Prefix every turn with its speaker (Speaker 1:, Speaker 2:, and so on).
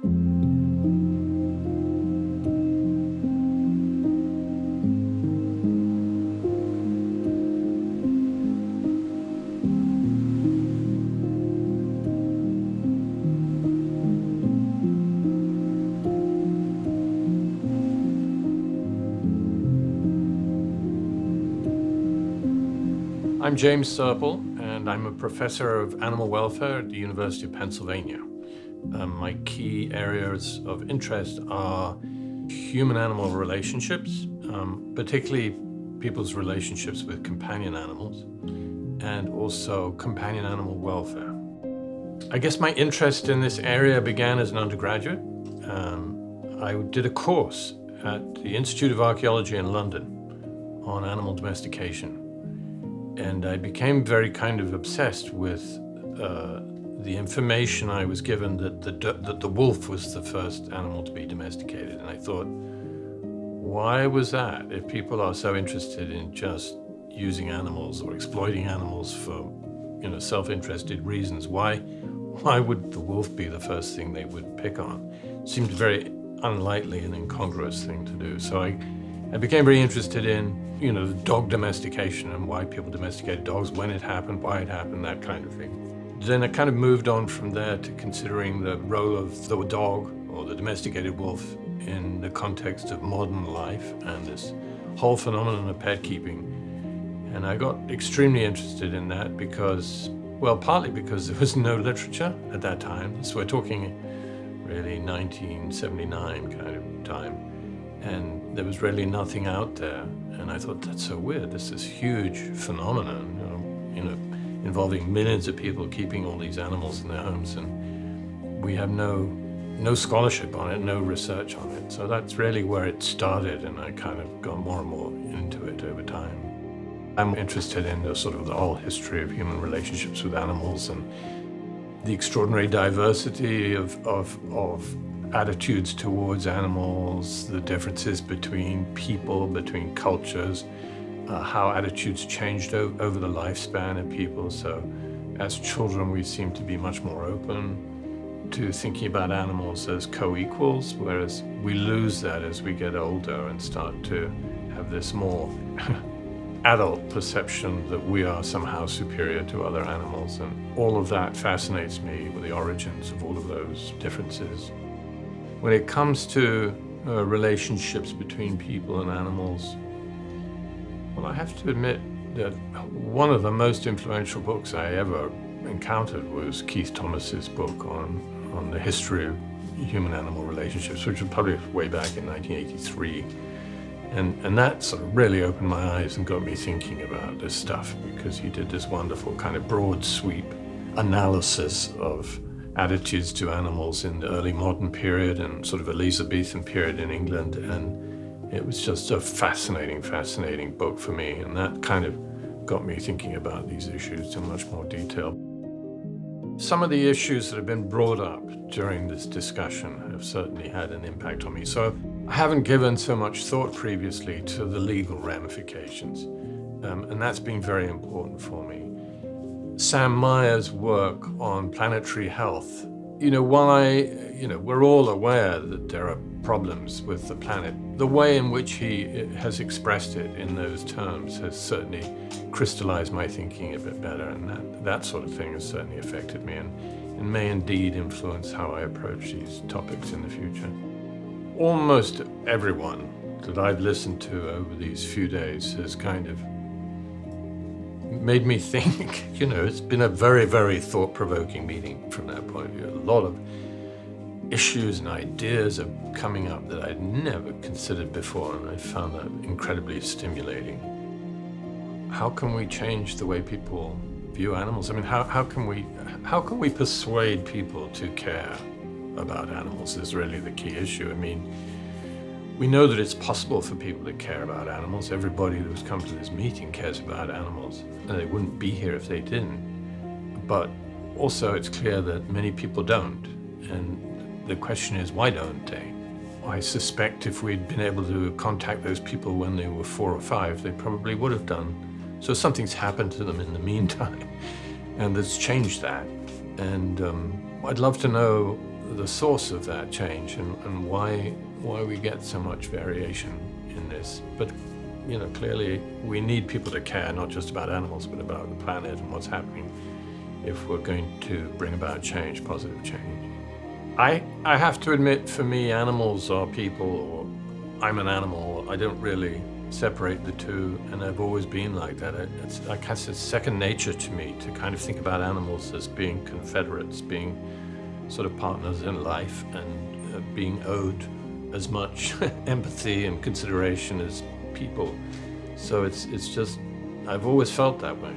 Speaker 1: I'm James Serpell, and I'm a professor of animal welfare at the University of Pennsylvania. My key areas of interest are human-animal relationships, particularly people's relationships with companion animals, and also companion animal welfare. I guess my interest in this area began as an undergraduate. I did a course at the Institute of Archaeology in London on animal domestication. And I became very kind of obsessed with the information I was given that the wolf was the first animal to be domesticated. And I thought, why was that? If people are so interested in just using animals or exploiting animals for, self-interested reasons, why would the wolf be the first thing they would pick on? It seemed a very unlikely and incongruous thing to do. So I became very interested in the dog domestication and why people domesticated dogs, when it happened, why it happened, that kind of thing. Then I kind of moved on from there to considering the role of the dog or the domesticated wolf in the context of modern life and this whole phenomenon of pet keeping. And I got extremely interested in that because, partly because there was no literature at that time. So we're talking really 1979 kind of time. And there was really nothing out there. And I thought, that's so weird. This is huge phenomenon, involving millions of people keeping all these animals in their homes. And we have no scholarship on it, no research on it. So that's really where it started. And I kind of got more and more into it over time. I'm interested in the whole history of human relationships with animals and the extraordinary diversity of attitudes towards animals, the differences between people, between cultures, how attitudes changed over the lifespan of people. So as children, we seem to be much more open to thinking about animals as co-equals, whereas we lose that as we get older and start to have this more adult perception that we are somehow superior to other animals. And all of that fascinates me with the origins of all of those differences. When it comes to relationships between people and animals, I have to admit that one of the most influential books I ever encountered was Keith Thomas's book on the history of human-animal relationships, which was published way back in 1983. And that sort of really opened my eyes and got me thinking about this stuff, because he did this wonderful kind of broad sweep analysis of attitudes to animals in the early modern period and sort of Elizabethan period in England. And it was just a fascinating book for me. And that kind of got me thinking about these issues in much more detail. Some of the issues that have been brought up during this discussion have certainly had an impact on me. So I haven't given so much thought previously to the legal ramifications. And that's been very important for me. Sam Meyer's work on planetary health, we're all aware that there are problems with the planet. The way in which he has expressed it in those terms has certainly crystallized my thinking a bit better, and that sort of thing has certainly affected me and may indeed influence how I approach these topics in the future. Almost everyone that I've listened to over these few days has kind of made me think, it's been a very, very thought-provoking meeting from that point of view. A lot of issues and ideas are coming up that I'd never considered before, and I found that incredibly stimulating. How can we change the way people view animals? I mean, how can we persuade people to care about animals is really the key issue. I mean, we know that it's possible for people to care about animals. Everybody who's come to this meeting cares about animals, and they wouldn't be here if they didn't. But also it's clear that many people don't. And the question is, why don't they? I suspect if we'd been able to contact those people when they were 4 or 5, they probably would have done. So something's happened to them in the meantime, and that's changed that. And I'd love to know the source of that change and why we get so much variation in this. But clearly we need people to care not just about animals but about the planet and what's happening if we're going to bring about change, positive change. I have to admit, for me, animals are people, or I'm an animal. I don't really separate the two, and I've always been like that. I guess it's second nature to me to kind of think about animals as being confederates, being sort of partners in life, and being owed as much empathy and consideration as people. So it's just, I've always felt that way.